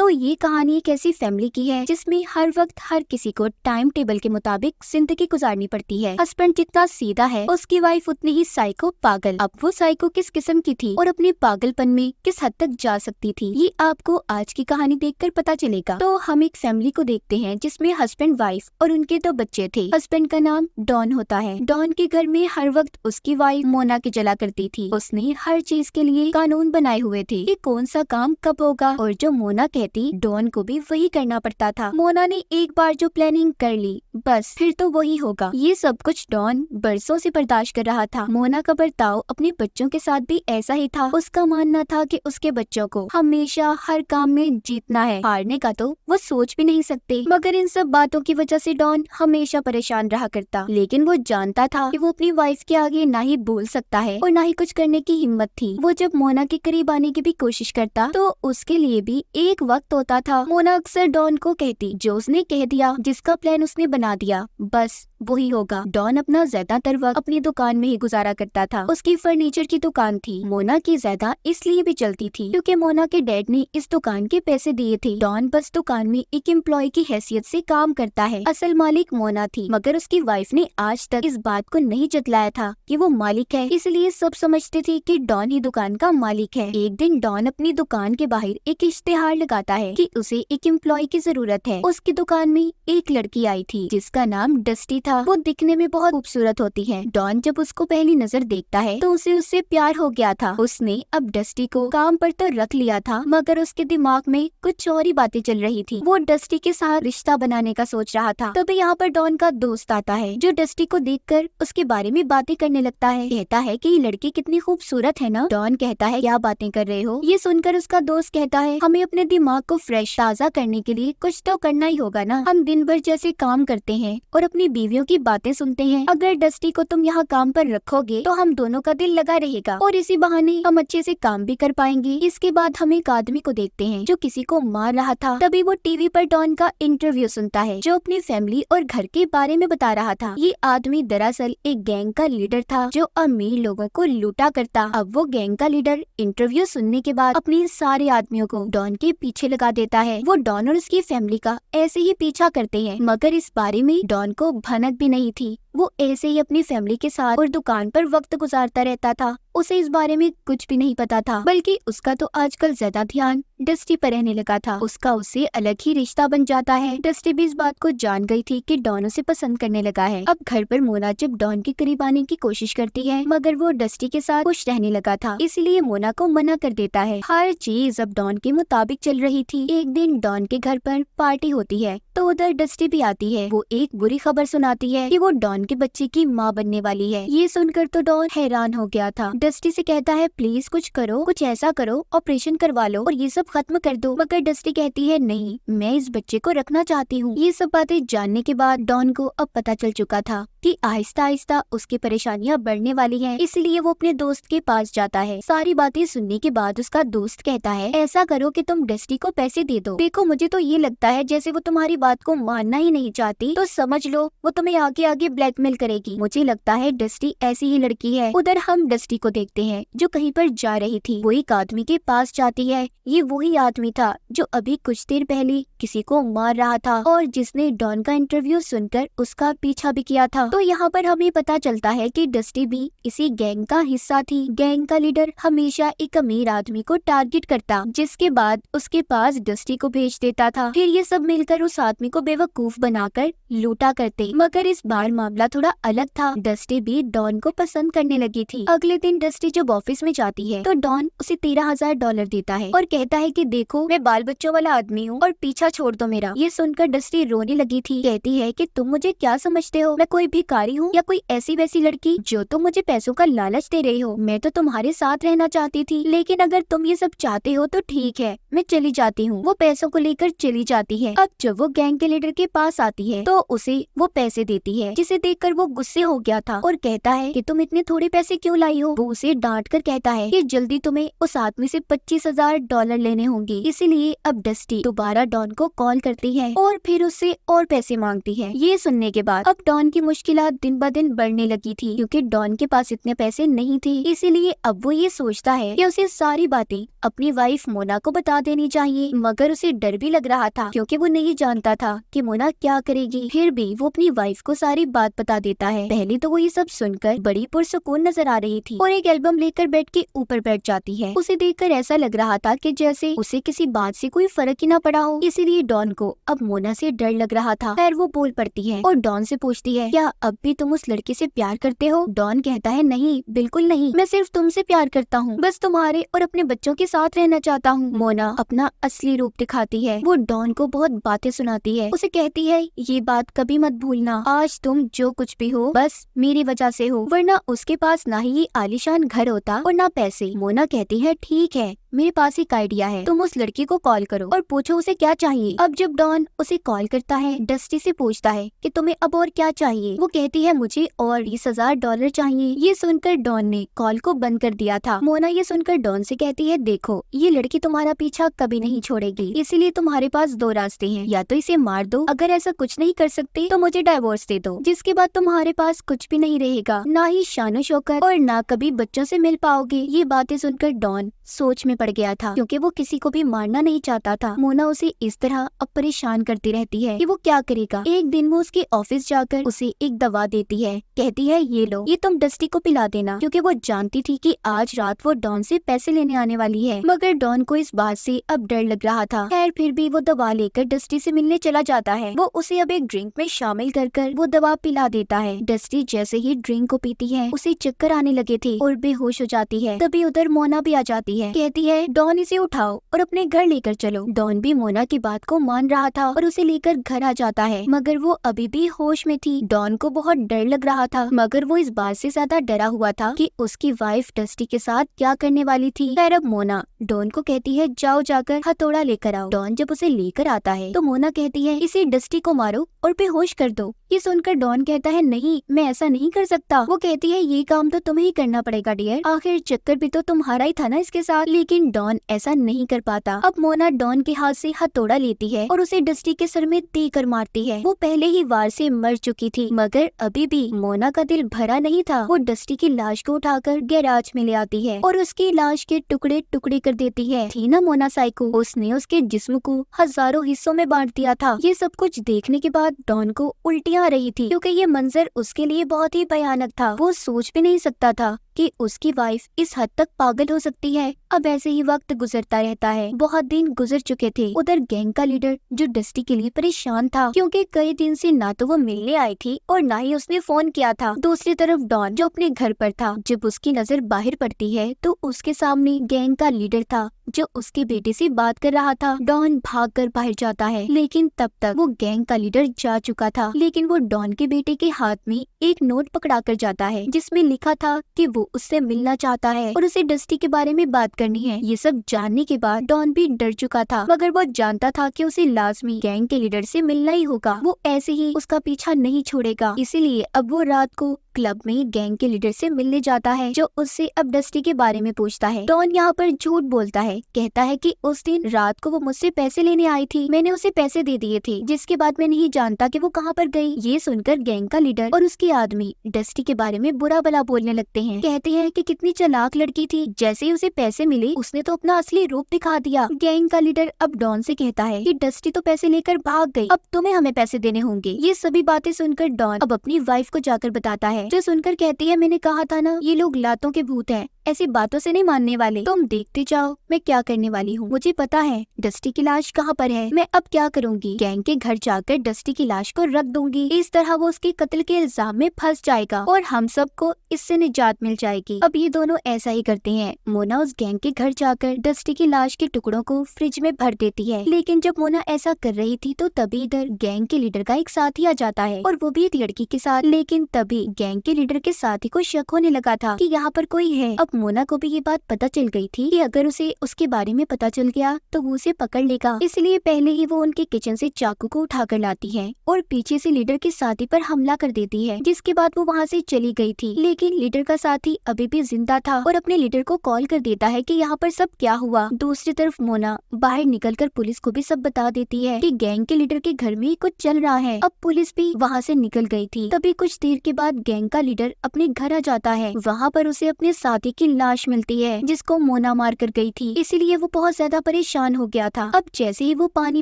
तो ये कहानी एक ऐसी फैमिली की है जिसमें हर वक्त हर किसी को टाइम टेबल के मुताबिक जिंदगी गुजारनी पड़ती है। हस्बैंड जितना सीधा है उसकी वाइफ उतनी ही साइको पागल। अब वो साइको किस किस्म की थी और अपने पागलपन में किस हद तक जा सकती थी, ये आपको आज की कहानी देखकर पता चलेगा। तो हम एक फैमिली को देखते हैं जिसमें हस्बैंड, वाइफ और उनके 2 बच्चे थे। हस्बैंड का नाम डॉन होता है। डॉन के घर में हर वक्त उसकी वाइफ मोना की जला करती थी। उसने हर चीज के लिए कानून बनाए हुए थे कि कौन सा काम कब होगा, और जो मोना कहती डॉन को भी वही करना पड़ता था। मोना ने एक बार जो प्लानिंग कर ली बस फिर तो वही होगा। ये सब कुछ डॉन बरसों से बर्दाश्त कर रहा था। मोना का बर्ताव अपने बच्चों के साथ भी ऐसा ही था। उसका मानना था कि उसके बच्चों को हमेशा हर काम में जीतना है, हारने का तो वो सोच भी नहीं सकते। मगर इन सब बातों की वजह से डॉन हमेशा परेशान रहा करता। लेकिन वो जानता था कि वो अपनी वाइफ के आगे ना ही बोल सकता है और ना ही कुछ करने की हिम्मत थी। वो जब मोना के करीब आने की भी कोशिश करता तो उसके लिए भी एक वक्त होता था। मोना अक्सर डॉन को कहती जो उसने कह दिया, जिसका प्लान उसने बना दिया बस वही होगा। डॉन अपना ज्यादातर वक्त अपनी दुकान में ही गुजारा करता था। उसकी फर्नीचर की दुकान थी। मोना की ज्यादा इसलिए भी चलती थी क्योंकि मोना के डैड ने इस दुकान के पैसे दिए थे। डॉन बस दुकान में एक एम्प्लॉय की हैसियत से काम करता है। असल मालिक मोना थी, मगर उसकी वाइफ ने आज तक इस बात को नहीं जतलाया था कि वो मालिक है, इसलिए सब समझते थे कि डॉन ही दुकान का मालिक है। एक दिन डॉन अपनी दुकान के बाहर एक इश्तेहार लगाता है कि उसे एक एम्प्लॉय की जरूरत है। उसकी दुकान में एक लड़की आई थी जिसका नाम डस्टी था। वो दिखने में बहुत खूबसूरत होती है। डॉन जब उसको पहली नजर देखता है तो उसे उससे प्यार हो गया था। उसने अब डस्टी को काम पर तो रख लिया था, मगर उसके दिमाग में कुछ और ही बातें चल रही थी। वो डस्टी के साथ रिश्ता बनाने का सोच रहा था। तभी यहाँ पर डॉन का दोस्त आता है जो डस्टी को देखकर उसके बारे में बातें करने लगता है। कहता है कि ये लड़की कितनी खूबसूरत है ना। डॉन कहता है क्या बातें कर रहे हो। ये सुनकर उसका दोस्त कहता है हमें अपने दिमाग को फ्रेश ताजा करने के लिए कुछ तो करना ही होगा ना। हम दिन भर जैसे काम करते हैं और अपनी बीवियों की बातें सुनते हैं। अगर डस्टी को तुम यहाँ काम पर रखोगे तो हम दोनों का दिल लगा रहेगा और इसी बहाने हम अच्छे से काम भी कर पाएंगे। इसके बाद हम एक आदमी को देखते हैं जो किसी को मार रहा था। तभी वो टीवी पर डॉन का इंटरव्यू सुनता है जो अपनी फैमिली और घर के बारे में बता रहा था। ये आदमी दरअसल एक गैंग का लीडर था जो अमीर लोगों को लूटा करता। अब वो गैंग का लीडर इंटरव्यू सुनने के बाद अपने सारे आदमियों को डॉन के पीछे लगा देता है। वो डॉन और उसकी फैमिली का ऐसे ही पीछा करते हैं, मगर इस बारे में डॉन को भनक भी नहीं थी। वो ऐसे ही अपनी फैमिली के साथ और दुकान पर वक्त गुजारता रहता था। उसे इस बारे में कुछ भी नहीं पता था, बल्कि उसका तो आजकल ज्यादा ध्यान डस्टी पर रहने लगा था। उसका उससे अलग ही रिश्ता बन जाता है। डस्टी भी इस बात को जान गई थी कि डॉन उसे पसंद करने लगा है। अब घर पर मोना जब डॉन के करीब आने की कोशिश करती है, मगर वो डस्टी के साथ खुश रहने लगा था, इसलिए मोना को मना कर देता है। हर चीज अब डॉन के मुताबिक चल रही थी। एक दिन डॉन के घर पर पार्टी होती है तो उधर डस्टी भी आती है। वो एक बुरी खबर सुनाती है कि वो डॉन के बच्चे की माँ बनने वाली है। ये सुनकर तो डॉन हैरान हो गया था। डस्टी से कहता है प्लीज कुछ करो, कुछ ऐसा करो, ऑपरेशन करवा लो और ये सब खत्म कर दो। मगर डस्टी कहती है नहीं, मैं इस बच्चे को रखना चाहती हूँ। ये सब बातें जानने के बाद डॉन को अब पता चल चुका था कि आहिस्ता आहिस्ता उसकी परेशानियाँ बढ़ने वाली हैं, इसलिए वो अपने दोस्त के पास जाता है। सारी बातें सुनने के बाद उसका दोस्त कहता है ऐसा करो कि तुम डस्टी को पैसे दे दो। देखो मुझे तो ये लगता है जैसे वो तुम्हारी बात को मानना ही नहीं चाहती, तो समझ लो वो तुम्हें आगे आगे ब्लैकमेल करेगी। मुझे लगता है डस्टी ऐसी ही लड़की है। उधर हम डस्टी को देखते हैं जो कहीं पर जा रही थी। वो एक आदमी के पास जाती है। ये वही आदमी था जो अभी कुछ देर पहले किसी को मार रहा था और जिसने डॉन का इंटरव्यू सुनकर उसका पीछा भी किया था। तो यहाँ पर हमें पता चलता है कि डस्टी भी इसी गैंग का हिस्सा थी। गैंग का लीडर हमेशा एक अमीर आदमी को टारगेट करता, जिसके बाद उसके पास डस्टी को भेज देता था। फिर ये सब मिलकर उस आदमी को बेवकूफ बनाकर लूटा करते। मगर इस बार मामला थोड़ा अलग था। डस्टी भी डॉन को पसंद करने लगी थी। अगले दिन डस्टी जब ऑफिस में जाती है तो डॉन उसे $13,000 देता है और कहता है कि देखो मैं बाल बच्चों वाला आदमी हूँ और पीछा छोड़ दो मेरा। ये सुनकर डस्टी रोने लगी थी। कहती है कि तुम मुझे क्या समझते हो, मैं कोई भिखारी हूँ या कोई ऐसी वैसी लड़की जो तुम मुझे पैसों का लालच दे रही हो। मैं तो तुम्हारे साथ रहना चाहती थी, लेकिन अगर तुम ये सब चाहते हो तो ठीक है, मैं चली जाती हूँ। वो पैसों को लेकर चली जाती है। अब जब वो गैंग के लीडर के पास आती है तो उसे वो पैसे देती है, जिसे देखकर वो गुस्से हो गया था और कहता है कि तुम इतने थोड़े पैसे क्यों लाई हो। वो उसे डांट कर कहता है कि जल्दी तुम्हें उस आदमी से $25,000 लेने होंगे। इसीलिए अब डस्टी दोबारा डॉन को कॉल करती है और फिर उससे और पैसे मांगती है। ये सुनने के बाद अब डॉन की मुश्किलात दिन ब दिन बढ़ने लगी थी, क्योंकि डॉन के पास इतने पैसे नहीं थे। इसीलिए अब वो ये सोचता है कि उसे सारी बातें अपनी वाइफ मोना को बता देनी चाहिए, मगर उसे डर भी लग रहा था क्योंकि वो नहीं जानता था कि मोना क्या करेगी। फिर भी वो अपनी वाइफ को सारी बात बता देता है। पहले तो वो ये सब सुनकर बड़ी पुरसुकून नजर आ रही थी और एक एल्बम लेकर बेड के ऊपर बैठ जाती है। उसे देखकर ऐसा लग रहा था कि जैसे उसे किसी बात से कोई फर्क ही ना पड़ा हो। इसीलिए डॉन को अब मोना से डर लग रहा था। खैर वो बोल पड़ती है और डॉन से पूछती है, क्या अब भी तुम उस लड़के से प्यार करते हो? डॉन कहता है, नहीं, बिल्कुल नहीं, मैं सिर्फ तुमसे प्यार करता हूँ, बस तुम्हारे और अपने बच्चों के साथ रहना चाहता हूँ। मोना अपना असली रूप दिखाती है। वो डॉन को बहुत बातें सुनाती है। उसे कहती है, ये बात कभी मत भूलना, आज तुम जो कुछ भी हो बस मेरी वजह से हो, वरना उसके पास ना ही ये आलीशान घर होता और ना पैसे। मोना कहती है, ठीक है, मेरे पास एक आइडिया है, तुम उस लड़की को कॉल करो और पूछो उसे क्या चाहिए। अब जब डॉन उसे कॉल करता है, डस्टी से पूछता है कि तुम्हें अब और क्या चाहिए। वो कहती है, मुझे और $20,000 चाहिए। ये सुनकर डॉन ने कॉल को बंद कर दिया था। मोना ये सुनकर डॉन से कहती है, देखो ये लड़की तुम्हारा पीछा कभी नहीं छोड़ेगी, इसीलिए तुम्हारे पास दो रास्ते हैं, या तो इसे मार दो, अगर ऐसा कुछ नहीं कर सकते तो मुझे डाइवोर्स दे दो, जिसके बाद तुम्हारे पास कुछ भी नहीं रहेगा, ना ही शानो शौकत और ना कभी बच्चों से मिल पाओगे। ये बातें सुनकर डॉन सोच में पड़ गया था, क्योंकि वो किसी को भी मारना नहीं चाहता था। मोना उसे इस तरह अब परेशान करती रहती है कि वो क्या करेगा। एक दिन वो उसके ऑफिस जाकर उसे एक दवा देती है, कहती है, ये लो, ये तुम डस्टी को पिला देना, क्योंकि वो जानती थी कि आज रात वो डॉन से पैसे लेने आने वाली है। मगर डॉन को इस बात से अब डर लग रहा था। खैर फिर भी वो दवा लेकर डस्टी से मिलने चला जाता है। वो उसे अब एक ड्रिंक में शामिल कर वो दवा पिला देता है। डस्टी जैसे ही ड्रिंक को पीती है, उसे चक्कर आने लगे थे और बेहोश हो जाती है। तभी उधर मोना भी आ जाती है, कहती है, डॉन इसे उठाओ और अपने घर लेकर चलो। डॉन भी मोना की बात को मान रहा था और उसे लेकर घर आ जाता है, मगर वो अभी भी होश में थी। डॉन को बहुत डर लग रहा था, मगर वो इस बात से ज्यादा डरा हुआ था कि उसकी वाइफ डस्टी के साथ क्या करने वाली थी। खैर अब मोना डॉन को कहती है, जाओ जाकर हथौड़ा लेकर आओ। डॉन जब उसे लेकर आता है तो मोना कहती है, इसे डस्टी को मारो और बेहोश कर दो। ये सुनकर डॉन कहता है, नहीं, मैं ऐसा नहीं कर सकता। वो कहती है, ये काम तो तुम्हें ही करना पड़ेगा डियर, आखिर चक्कर भी तो तुम्हारा ही था ना इसके साथ। लेकिन डॉन ऐसा नहीं कर पाता। अब मोना डॉन के हाथ से हथौड़ा लेती है और उसे डस्टी के सर में देकर मारती है। वो पहले ही वार से मर चुकी थी, मगर अभी भी मोना का दिल भरा नहीं था। वो डस्टी की लाश को उठाकर गैराज में ले आती है और उसकी लाश के टुकड़े टुकड़े कर देती है। थी ना मोना साइको, उसने उसके जिस्म को हजारों हिस्सों में बांट दिया था। ये सब कुछ देखने के बाद डॉन को उल्टियाँ आ रही थी, क्योंकि ये मंजर उसके लिए बहुत ही भयानक था। वो सोच भी नहीं सकता था कि उसकी वाइफ इस हद तक पागल हो सकती है। अब ऐसे ही वक्त गुजरता रहता है। बहुत दिन गुजर चुके थे। उधर गैंग का लीडर जो डस्टी के लिए परेशान था, क्योंकि कई दिन से ना तो वो मिलने आई थी और ना ही उसने फोन किया था। दूसरी तरफ डॉन जो अपने घर पर था, जब उसकी नजर बाहर पड़ती है तो उसके सामने गैंग का लीडर था जो उसके बेटे से बात कर रहा था। डॉन भागकर बाहर जाता है, लेकिन तब तक वो गैंग का लीडर जा चुका था। लेकिन वो डॉन के बेटे के हाथ में एक नोट पकड़ा कर जाता है, जिसमें लिखा था कि वो उससे मिलना चाहता है और उसे डस्टी के बारे में बात करनी है। ये सब जानने के बाद डॉन भी डर चुका था, मगर वो जानता था कि उसे लाजमी गैंग के लीडर से मिलना ही होगा। वो ऐसे ही उसका पीछा नहीं छोड़ेगा। इसीलिए अब वो रात को क्लब में गैंग के लीडर से मिलने जाता है, जो उससे अब डस्टी के बारे में पूछता है। डॉन यहाँ पर झूठ बोलता है, कहता है कि उस दिन रात को वो मुझसे पैसे लेने आई थी, मैंने उसे पैसे दे दिए थे, जिसके बाद मैं नहीं जानता कि वो कहाँ पर गई। ये सुनकर गैंग का लीडर और उसके आदमी डस्टी के बारे में बुरा भला बोलने लगते हैं। कहते हैं कि कितनी चालाक लड़की थी, जैसे ही उसे पैसे मिले उसने तो अपना असली रूप दिखा दिया। गैंग का लीडर अब डॉन से कहता है कि डस्टी तो पैसे लेकर भाग गई, अब तुम्हें हमें पैसे देने होंगे। ये सभी बातें सुनकर डॉन अब अपनी वाइफ को जाकर बताता है, जो सुनकर कहती है, मैंने कहा था ना, ये लोग लातों के भूत हैं, ऐसी बातों से नहीं मानने वाले। तुम देखते जाओ मैं क्या करने वाली हूँ। मुझे पता है डस्टी की लाश कहाँ पर है। मैं अब क्या करूँगी, गैंग के घर जाकर डस्टी की लाश को रख दूंगी। इस तरह वो उसके कत्ल के इल्जाम में फंस जाएगा और हम सबको इससे निजात मिल जाएगी। अब ये दोनों ऐसा ही करते हैं। मोना उस गैंग के घर जाकर डस्टी की लाश के टुकड़ों को फ्रिज में भर देती है। लेकिन जब मोना ऐसा कर रही थी तो तभी इधर गैंग के लीडर का एक साथी आ जाता है, और वो भी एक लड़की के साथ। लेकिन तभी गैंग गैंग के लीडर के साथी को शक होने लगा था कि यहाँ पर कोई है। अब मोना को भी ये बात पता चल गई थी कि अगर उसे उसके बारे में पता चल गया तो वो उसे पकड़ लेगा, इसलिए पहले ही वो उनके किचन से चाकू को उठाकर लाती है और पीछे से लीडर के साथी पर हमला कर देती है, जिसके बाद वो वहाँ से चली गई थी। लेकिन लीडर का साथी अभी भी जिंदा था और अपने लीडर को कॉल कर देता है कि यहाँ पर सब क्या हुआ। दूसरी तरफ मोना बाहर निकलकर पुलिस को भी सब बता देती है कि गैंग के लीडर के घर में कुछ चल रहा है। अब पुलिस भी वहाँ से निकल गई थी। तभी कुछ देर के बाद गैंग का लीडर अपने घर आ जाता है। वहाँ पर उसे अपने साथी की लाश मिलती है जिसको मोना मार कर गई थी, इसीलिए वो बहुत ज्यादा परेशान हो गया था। अब जैसे ही वो पानी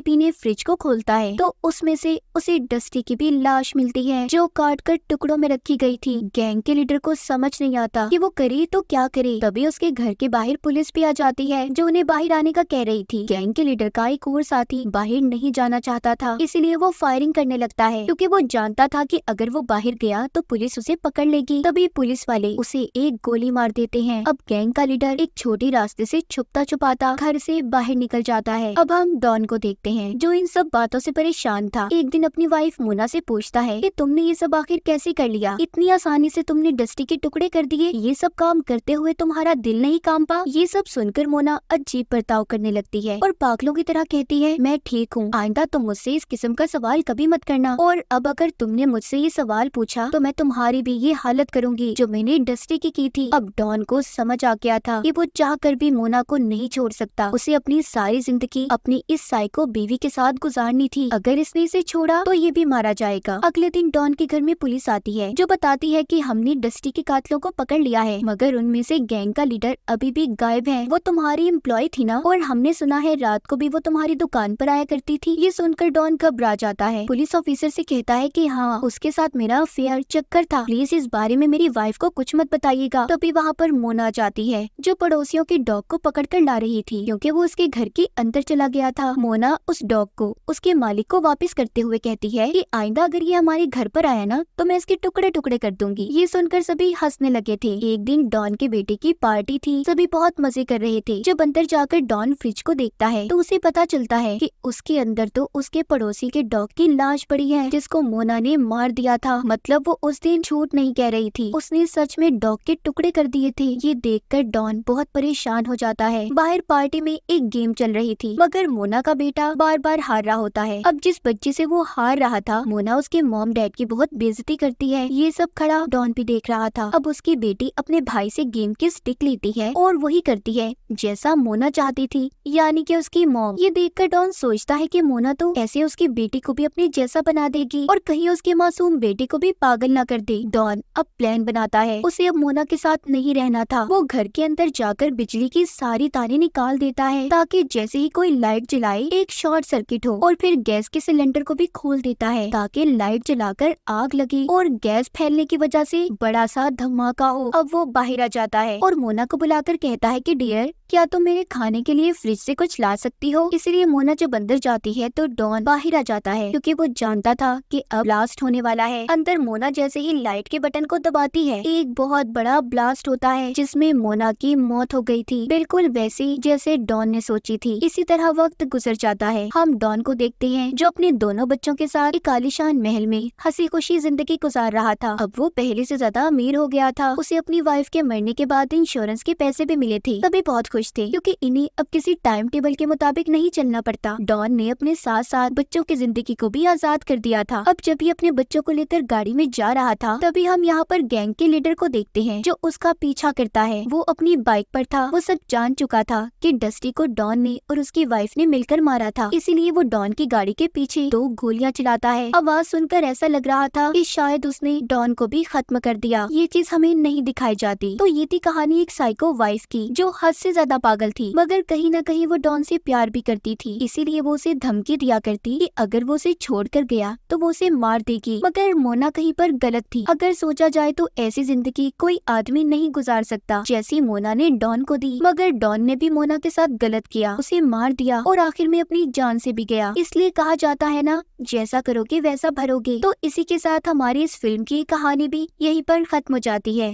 पीने फ्रिज को खोलता है तो उसमें से उसे डस्टी की भी लाश मिलती है जो काट कर टुकड़ों में रखी गई थी। गैंग के लीडर को समझ नहीं आता कि वो करे तो क्या करे। तभी उसके घर के बाहर पुलिस भी आ जाती है जो उन्हें बाहर आने का कह रही थी। गैंग के लीडर का एक और साथी बाहर नहीं जाना चाहता था, इसलिए वो फायरिंग करने लगता है क्योंकि वो जानता था कि अगर वो बाहर गया तो पुलिस उसे पकड़ लेगी। तभी पुलिस वाले उसे एक गोली मार देते हैं। अब गैंग का लीडर एक छोटी रास्ते से छुपता छुपाता घर से बाहर निकल जाता है। अब हम डॉन को देखते हैं जो इन सब बातों से परेशान था। एक दिन अपनी वाइफ मोना से पूछता है कि तुमने ये सब आखिर कैसे कर लिया, इतनी आसानी से तुमने डस्टी के टुकड़े कर दिए, ये सब काम करते हुए तुम्हारा दिल नहीं कांपा। ये सब सुनकर मोना अजीब बर्ताव करने लगती है और पागलों की तरह कहती है मैं ठीक हूँ, आइंदा तुम मुझसे इस किस्म का सवाल कभी मत करना, और अब अगर तुमने मुझसे ये सवाल पूछा तो मैं तुम्हारी भी ये हालत करूंगी जो मैंने डस्टी की थी। अब डॉन को समझ आ गया था कि वो चाहकर भी मोना को नहीं छोड़ सकता। उसे अपनी सारी जिंदगी अपनी इस साइको बीवी के साथ गुजारनी थी। अगर इसने इसे छोड़ा तो ये भी मारा जाएगा। अगले दिन डॉन के घर में पुलिस आती है जो बताती है कि हमने डस्टी के कातलों को पकड़ लिया है, मगर उनमें से गैंग का लीडर अभी भी गायब है। वो तुम्हारी एम्प्लॉय थी ना, और हमने सुना है रात को भी वो तुम्हारी दुकान पर आया करती थी। ये सुनकर डॉन घबरा जाता है। पुलिस ऑफिसर से कहता है कि हाँ, उसके साथ मेरा अफेयर चक्कर था, प्लीज इस बारे में मेरी वाइफ को कुछ मत बताइएगा। तभी वहाँ पर मोना जाती है जो पड़ोसियों के डॉग को पकड़ कर ला रही थी क्योंकि वो उसके घर के अंदर चला गया था। मोना उस डॉग को उसके मालिक को वापस करते हुए कहती है कि आइंदा अगर ये हमारे घर पर आया ना तो मैं इसके टुकड़े टुकड़े कर दूंगी। ये सुनकर सभी हंसने लगे थे। एक दिन डॉन के बेटे की पार्टी थी, सभी बहुत मजे कर रहे थे। जब अंदर जाकर डॉन फ्रिज को देखता है तो उसे पता चलता है कि उसके अंदर तो उसके पड़ोसी के डॉग की लाश पड़ी है जिसको मोना ने मार दिया था। मतलब वो उस दिन झूठ नहीं कह रही थी, उसने सच में डॉग के टुकड़े कर दिए थे। ये देखकर डॉन बहुत परेशान हो जाता है। बाहर पार्टी में एक गेम चल रही थी मगर मोना का बेटा बार बार हार रहा होता है। अब जिस बच्चे से वो हार रहा था मोना उसके मॉम डैड की बहुत बेइज्जती करती है। ये सब खड़ा डॉन भी देख रहा था। अब उसकी बेटी अपने भाई से गेम की स्टिक लेती है और वही करती है जैसा मोना चाहती थी, यानी कि उसकी मॉम। ये देखकर डॉन सोचता है कि मोना तो ऐसे उसकी बेटी को भी अपने जैसा बना देगी और कहीं उसके मासूम बेटे को भी पागल न कर दे। डॉन अब प्लान बनाता है, उसे अब मोना के साथ नहीं रहना था। वो घर के अंदर जाकर बिजली की सारी तारें निकाल देता है ताकि जैसे ही कोई लाइट जलाए एक शॉर्ट सर्किट हो, और फिर गैस के सिलेंडर को भी खोल देता है ताकि लाइट जलाकर आग लगे और गैस फैलने की वजह से बड़ा सा धमाका हो। अब वो बाहर आ जाता है और मोना को बुलाकर कहता है कि डियर, क्या तुम मेरे खाने के लिए फ्रिज से कुछ ला सकती हो। इसलिए मोना जब अंदर जाती है तो डॉन बाहर आ जाता है क्योंकि वो जानता था कि अब ब्लास्ट होने वाला है। अंदर मोना जैसे ही लाइट के बटन को दबाती है एक बहुत बड़ा ब्लास्ट होता है जिसमें मोना की मौत हो गई थी, बिल्कुल वैसी जैसे डॉन ने सोची थी। इसी तरह वक्त गुजर जाता है। हम डॉन को देखते हैं जो अपने दोनों बच्चों के साथ एक आलीशान महल में हंसी खुशी जिंदगी गुजार रहा था। अब वो पहले से ज्यादा अमीर हो गया था। उसे अपनी वाइफ के मरने के बाद इंश्योरेंस के पैसे भी मिले थे। सभी बहुत खुश थे क्योंकि इन्हें अब किसी टाइम टेबल के मुताबिक नहीं चलना पड़ता। डॉन ने अपने साथ साथ बच्चों की जिंदगी को भी आजाद कर दिया था। अब जब ये अपने बच्चों को लेकर गाड़ी में जा रहा था तभी हम यहाँ पर गैंग के लीडर को देखते हैं जो उसका पीछा करता है। वो अपनी बाइक पर था। वो सब जान चुका था कि डस्टी को डॉन ने और उसकी वाइफ ने मिलकर मारा था, इसीलिए वो डॉन की गाड़ी के पीछे 2 गोलियां चलाता है। आवाज सुनकर ऐसा लग रहा था कि शायद उसने डॉन को भी खत्म कर दिया। ये चीज हमें नहीं दिखाई जाती। तो ये थी कहानी एक साइको वाइफ की जो हद से ज्यादा पागल थी, मगर कहीं न कहीं वो डॉन से प्यार भी करती थी। इसीलिए वो उसे धमकी दिया करती कि अगर वो उसे छोड़कर गया तो वो उसे मार देगी। मगर मोना कहीं पर गलत थी। अगर सोचा जाए तो ऐसी जिंदगी कोई आदमी नहीं गुजार सकता जैसी मोना ने डॉन को दी। मगर डॉन ने भी मोना के साथ गलत किया, उसे मार दिया और आखिर में अपनी जान से भी गया। इसलिए कहा जाता है ना, जैसा करोगे वैसा भरोगे। तो इसी के साथ हमारी इस फिल्म की कहानी भी यहीं पर खत्म हो जाती है।